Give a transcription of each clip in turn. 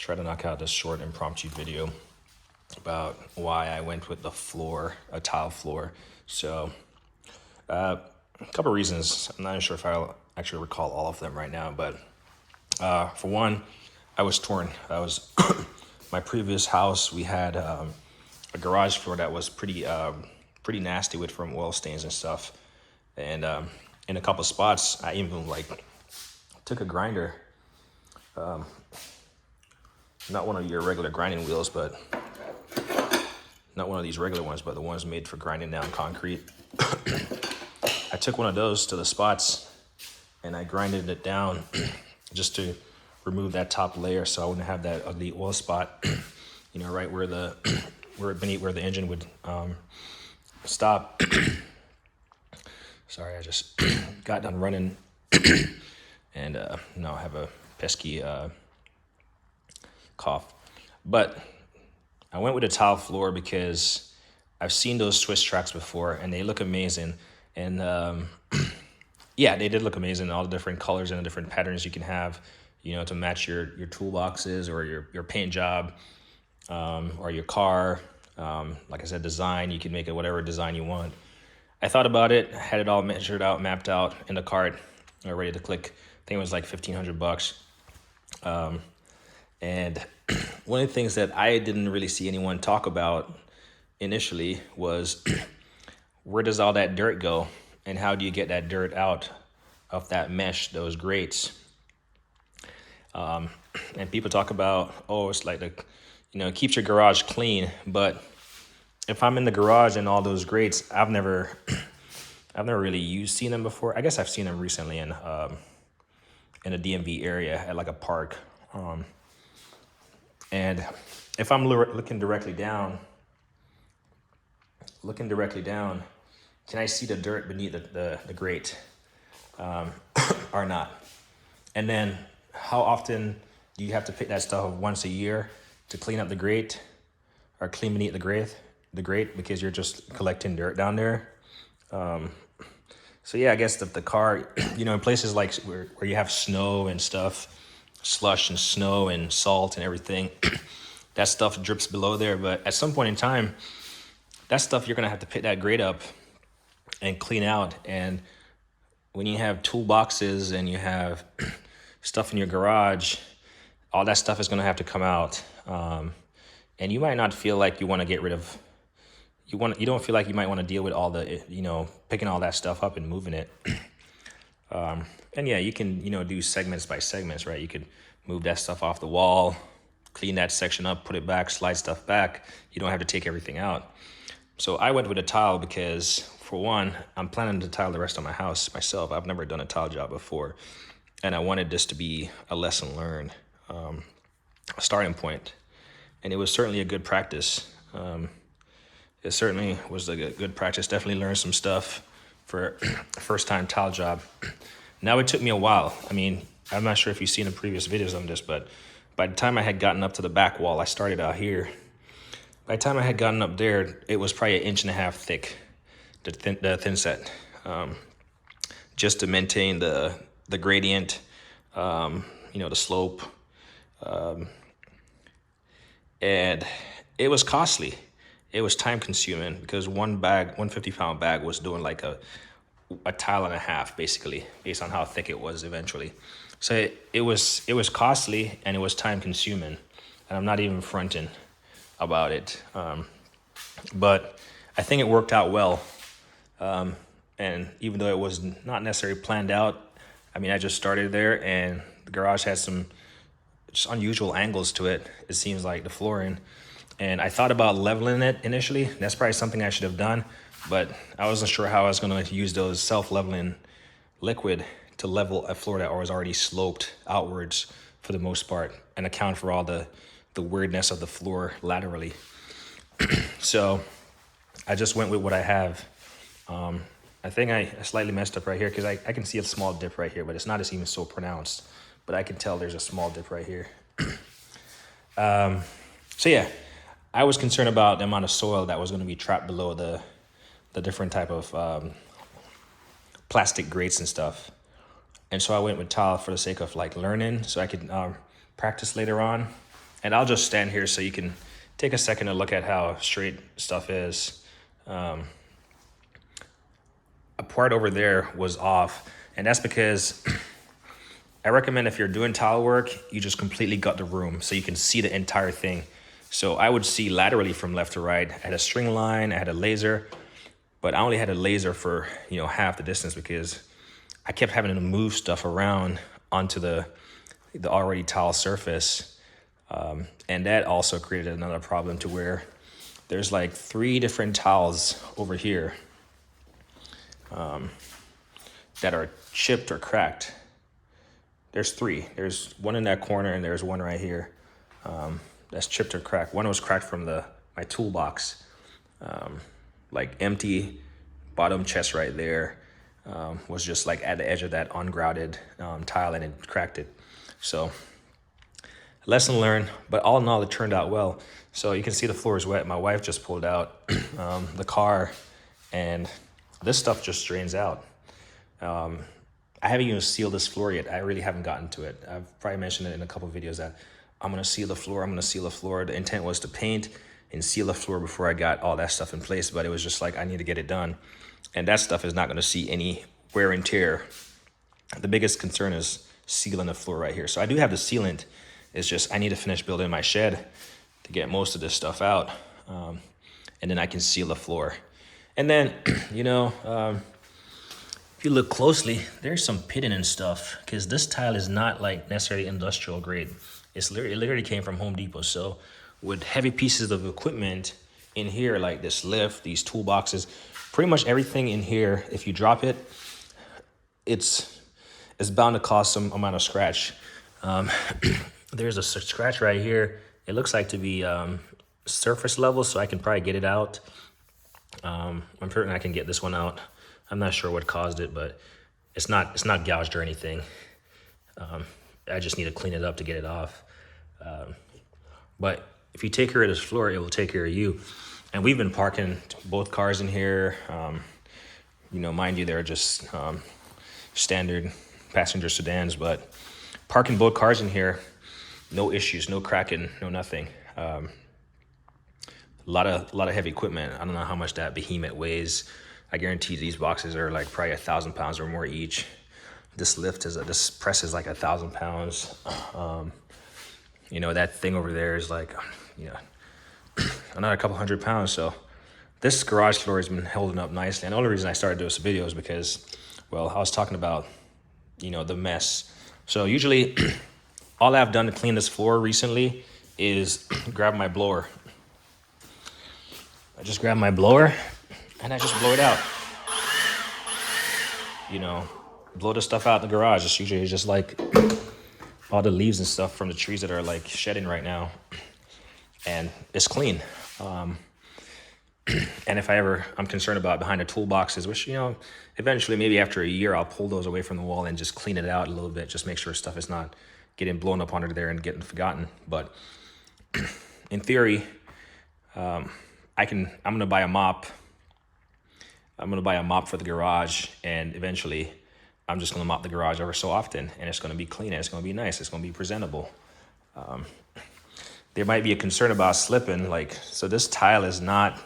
try to knock out this short impromptu video about why I went with the floor, a tile floor. So a couple of reasons. I'm not sure if I'll actually recall all of them right now, but for one, I was torn. I was my previous house. We had a garage floor that was pretty nasty with from oil stains and stuff. And in a couple spots, I even took a grinder, not one of your regular grinding wheels, but not one of these regular ones, but the ones made for grinding down concrete. I took one of those to the spots and I grinded it down just to remove that top layer so I wouldn't have that ugly oil spot, right where where the engine would stop. Sorry, I just got done running and now I have a pesky cough. But I went with a tile floor because I've seen those Swisstrax before and they look amazing. And yeah, they did look amazing. All the different colors and the different patterns you can have, to match your toolboxes or your paint job or your car. Like I said, design, you can make it whatever design you want. I thought about it, had it all measured out, mapped out in the cart, ready to click. I think it was like $1,500. And one of the things that I didn't really see anyone talk about initially was where does all that dirt go and how do you get that dirt out of that mesh, those grates? And people talk about, it's like it keeps your garage clean. But if I'm in the garage and all those grates, I've never really seen them before. I guess I've seen them recently in a DMV area at like a park. And if I'm looking directly down, can I see the dirt beneath the grate or not? And then how often do you have to pick that stuff up? Once a year to clean up the grate or clean beneath the grate because you're just collecting dirt down there. So yeah, I guess the car, in places like where you have snow and stuff, slush and snow and salt and everything, that stuff drips below there. But at some point in time, that stuff you're gonna have to pick that grate up and clean out. And when you have toolboxes and you have stuff in your garage, all that stuff is gonna have to come out. And you might not feel like you want to get rid of. You don't feel like you might want to deal with all the, picking all that stuff up and moving it. And yeah, you can, do segments by segments, right? You could move that stuff off the wall, clean that section up, put it back, slide stuff back. You don't have to take everything out. So I went with a tile because, for one, I'm planning to tile the rest of my house myself. I've never done a tile job before. And I wanted this to be a lesson learned, a starting point. And it was certainly a good practice. It certainly was a good practice. Definitely learned some stuff for a first-time tile job. Now it took me a while. I mean, I'm not sure if you've seen the previous videos on this, but by the time I had gotten up to the back wall, I started out here. By the time I had gotten up there, it was probably 1.5 inches thick, the thin set, just to maintain the gradient, the slope, and it was costly. It was time consuming because one 50-pound bag was doing like a tile and a half, basically, based on how thick it was eventually. So it was costly and it was time consuming, and I'm not even fronting about it. But I think it worked out well. And even though it was not necessarily planned out, I mean, I just started there and the garage had some just unusual angles to it. It seems like the flooring. And I thought about leveling it initially. That's probably something I should have done, but I wasn't sure how I was going to use those self-leveling liquid to level a floor that was already sloped outwards for the most part and account for all the weirdness of the floor laterally. So I just went with what I have. I think I slightly messed up right here because I can see a small dip right here, but it's not even so pronounced. But I can tell there's a small dip right here. So yeah, I was concerned about the amount of soil that was going to be trapped below the different type of plastic grates and stuff. And so I went with tile for the sake of like learning so I could practice later on. And I'll just stand here so you can take a second to look at how straight stuff is. A part over there was off, and that's because I recommend if you're doing tile work, you just completely gut the room so you can see the entire thing. So I would see laterally from left to right. I had a string line, I had a laser, but I only had a laser for, half the distance because I kept having to move stuff around onto the already tile surface. And that also created another problem to where there's like 3 different tiles over here that are chipped or cracked. There's 3. There's one in that corner and there's one right here that's chipped or cracked. One was cracked from my toolbox, like empty bottom chest right there was just like at the edge of that ungrouted tile, and it cracked it. So lesson learned, but all in all, it turned out well. So you can see the floor is wet. My wife just pulled out the car, and this stuff just drains out. I haven't even sealed this floor yet. I really haven't gotten to it. I've probably mentioned it in a couple of videos that I'm gonna seal the floor. The intent was to paint and seal the floor before I got all that stuff in place, but it was just like, I need to get it done. And that stuff is not gonna see any wear and tear. The biggest concern is sealing the floor right here. So I do have the sealant. It's just, I need to finish building my shed to get most of this stuff out. And then I can seal the floor. And then, if you look closely, there's some pitting and stuff because this tile is not like necessarily industrial grade. It literally came from Home Depot. So with heavy pieces of equipment in here, like this lift, these toolboxes, pretty much everything in here, if you drop it, it's bound to cause some amount of scratch. There's a scratch right here. It looks like to be surface level, so I can probably get it out. I'm certain I can get this one out. I'm not sure what caused it, but it's not gouged or anything. I just need to clean it up to get it off. But if you take care of this floor, it will take care of you. And we've been parking both cars in here. Mind you, they're just standard passenger sedans, but parking both cars in here, no issues, no cracking, no nothing. A lot of heavy equipment. I don't know how much that behemoth weighs. I guarantee these boxes are like probably 1,000 pounds or more each. This press is like 1,000 pounds. That thing over there is like, another couple hundred pounds. So this garage floor has been holding up nicely. And the only reason I started doing this video is because, I was talking about, the mess. So usually all I've done to clean this floor recently is grab my blower. I just grab my blower and I just blow it out. Blow the stuff out in the garage. It's usually just like all the leaves and stuff from the trees that are like shedding right now. And it's clean. And if I'm concerned about behind the toolboxes, which, eventually maybe after a year, I'll pull those away from the wall and just clean it out a little bit. Just make sure stuff is not getting blown up under there and getting forgotten. But in theory, I'm going to buy a mop. I'm going to buy a mop for the garage, and eventually I'm just going to mop the garage ever so often, and it's going to be clean, and it's going to be nice, it's going to be presentable. There might be a concern about slipping, so this tile is not,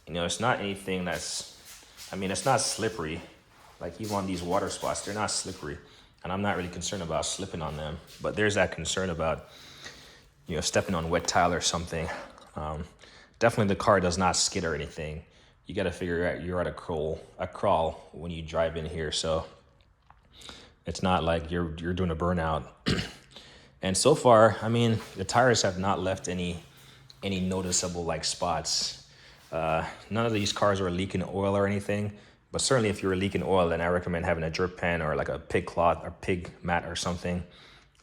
it's not anything it's not slippery. Like even on these water spots, they're not slippery, and I'm not really concerned about slipping on them, but there's that concern about, stepping on wet tile or something. Definitely the car does not skid or anything. You got to figure out you're at a crawl when you drive in here. So it's not like you're doing a burnout. And so far, the tires have not left any noticeable spots. None of these cars are leaking oil or anything, but certainly if you're leaking oil, then I recommend having a drip pen or like a pig cloth or pig mat or something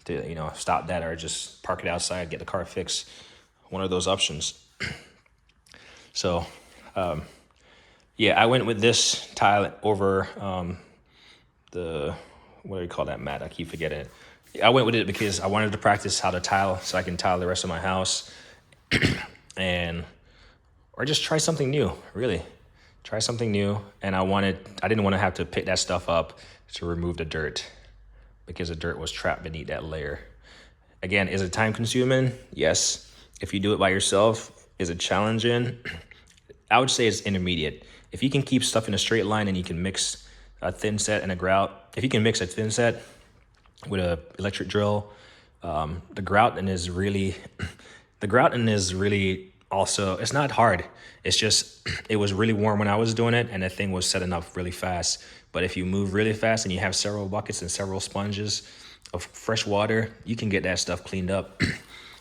to, stop that, or just park it outside, get the car fixed. One of those options. So, I went with this tile over what do you call that mat? I keep forgetting it. I went with it because I wanted to practice how to tile so I can tile the rest of my house or just try something new, really. Try something new. And I didn't want to have to pick that stuff up to remove the dirt because the dirt was trapped beneath that layer. Again, is it time consuming? Yes. If you do it by yourself, is it challenging? I would say it's intermediate. If you can keep stuff in a straight line and you can mix a thin set and a grout, if you can mix a thin set with a electric drill, the grouting is really, the grouting is really also, it's not hard. It's just, it was really warm when I was doing it and the thing was setting up really fast. But if you move really fast and you have several buckets and several sponges of fresh water, you can get that stuff cleaned up.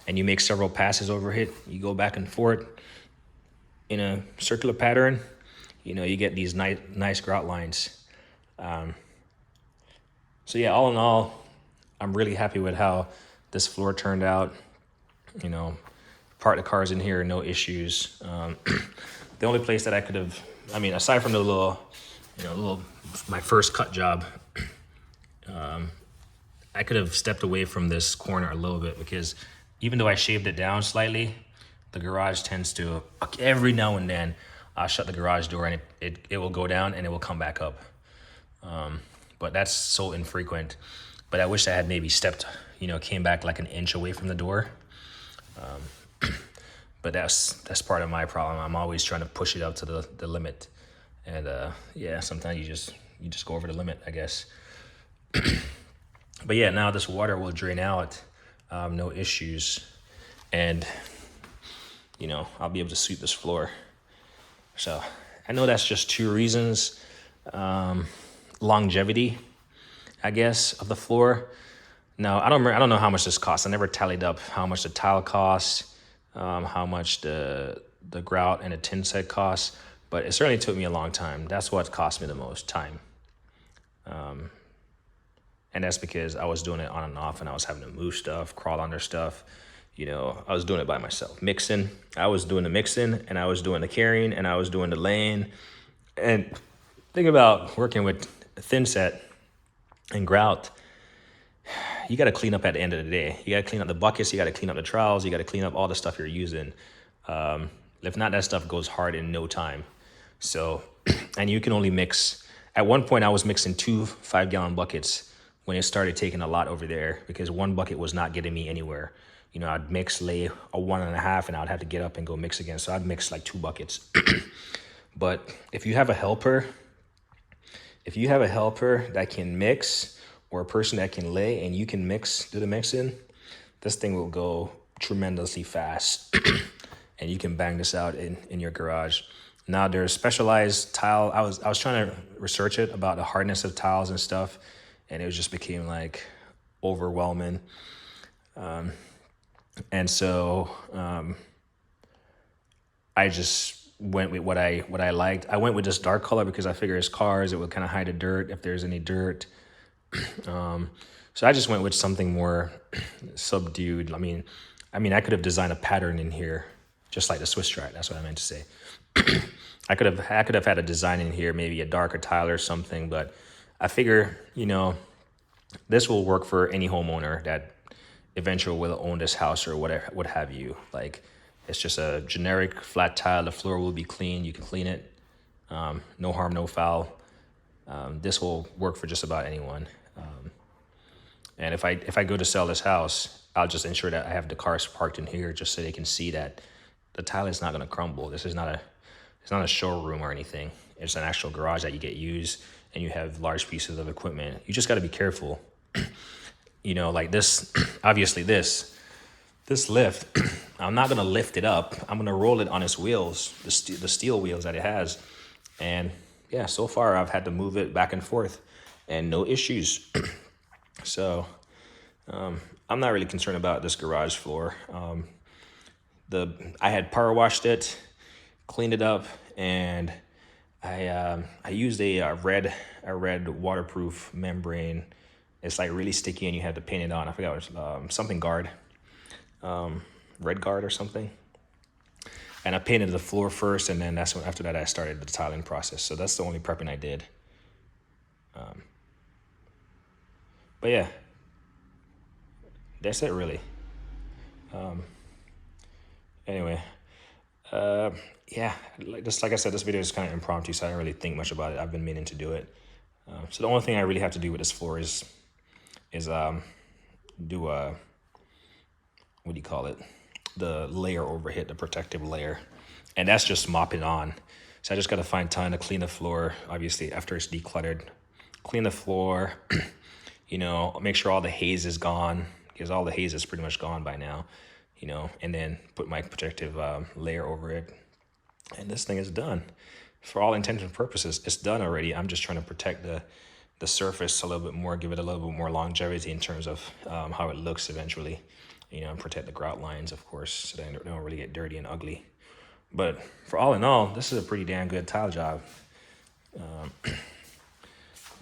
And you make several passes over it. You go back and forth in a circular pattern, you get these nice grout lines. So yeah, all in all, I'm really happy with how this floor turned out. Park the cars in here, no issues. The only place that I could have, aside from the little my first cut job, I could have stepped away from this corner a little bit because even though I shaved it down slightly, the garage tends to, every now and then, I'll shut the garage door and it will go down and it will come back up. But that's so infrequent. But I wish I had maybe stepped, came back like an inch away from the door. But that's part of my problem. I'm always trying to push it up to the limit. And sometimes you just go over the limit, I guess. But yeah, now this water will drain out, no issues. And, I'll be able to sweep this floor. So I know that's just two reasons. Longevity, I guess, of the floor. Now, I don't know how much this costs. I never tallied up how much the tile costs, how much the grout and the tin set costs, but it certainly took me a long time. That's what cost me the most, time. And that's because I was doing it on and off and I was having to move stuff, crawl under stuff. I was doing it by myself. Mixing, I was doing the mixing and I was doing the carrying and I was doing the laying. And think about working with thin set and grout. You got to clean up at the end of the day. You got to clean up the buckets. You got to clean up the trowels. You got to clean up all the stuff you're using. If not, that stuff goes hard in no time. So, and you can only mix. At one point, I was mixing 2 5-gallon buckets when it started taking a lot over there because one bucket was not getting me anywhere. I'd mix, lay a 1.5, and I'd have to get up and go mix again. So I'd mix like 2 buckets. But if you have a helper that can mix, or a person that can lay and you can do the mixing, this thing will go tremendously fast. And you can bang this out in your garage. Now there's specialized tile. I was trying to research it about the hardness of tiles and stuff, and it just became like overwhelming. And so I just went with what I liked. I went with this dark color because I figured it's cars, it would kind of hide the dirt if there's any dirt. So I just went with something more subdued. I could have designed a pattern in here, just like the Swisstrax. That's what I meant to say. I could have had a design in here, maybe a darker tile or something. But I figure, this will work for any homeowner that eventually will own this house or whatever, what have you. Like, it's just a generic flat tile. The floor will be clean. You can clean it. No harm, no foul. This will work for just about anyone. And if I go to sell this house, I'll just ensure that I have the cars parked in here just so they can see that the tile is not going to crumble. This is it's not a showroom or anything. It's an actual garage that you get used, and you have large pieces of equipment. You just got to be careful. Like this, obviously this lift, I'm not going to lift it up. I'm going to roll it on its wheels, the steel wheels that it has. And yeah, so far I've had to move it back and forth and no issues. So I'm not really concerned about this garage floor. I had power washed it, cleaned it up, and I used a red waterproof membrane. It's like really sticky, and you had to paint it on. I forgot what it was, something guard, red guard or something. And I painted the floor first, and then after that I started the tiling process. So that's the only prepping I did. But yeah, that's it really. Anyway, yeah, like I said, this video is kind of impromptu, so I didn't really think much about it. I've been meaning to do it. So the only thing I really have to do with this floor is do what do you call it? The layer overhead, the protective layer. And that's just mopping on. So I just got to find time to clean the floor, obviously, after it's decluttered. Clean the floor, you know, make sure all the haze is gone, because all the haze is pretty much gone by now, you know, and then put my protective layer over it. And this thing is done. For all intents and purposes, it's done already. I'm just trying to protect the surface a little bit more, give it a little bit more longevity in terms of how it looks eventually, you know, and protect the grout lines, of course, so they don't really get dirty and ugly. But for all in all, this is a pretty damn good tile job.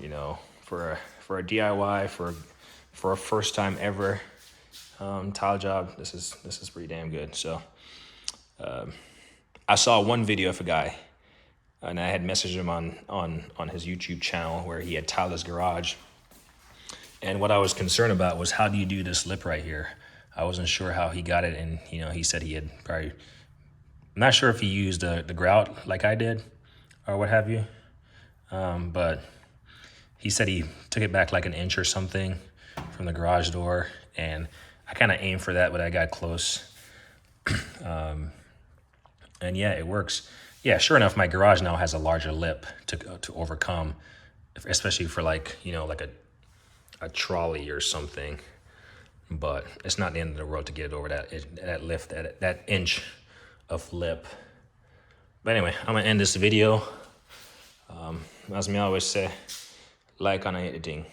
You know, for a DIY, for a first time ever tile job, this is pretty damn good. So I saw one video of a guy, and I had messaged him on his YouTube channel where he had tiled his garage. And what I was concerned about was, how do you do this lip right here? I wasn't sure how he got it, and you know, he said he had probably, I'm not sure if he used the grout like I did or what have you, but he said he took it back like an inch or something from the garage door, and I kind of aimed for that, but I got close. And yeah, it works. Yeah, sure enough, my garage now has a larger lip to overcome, especially for, like, you know, like a trolley or something. But it's not the end of the world to get it over that lift, that inch of lip. But anyway, I'm gonna end this video. As me always say, like on editing.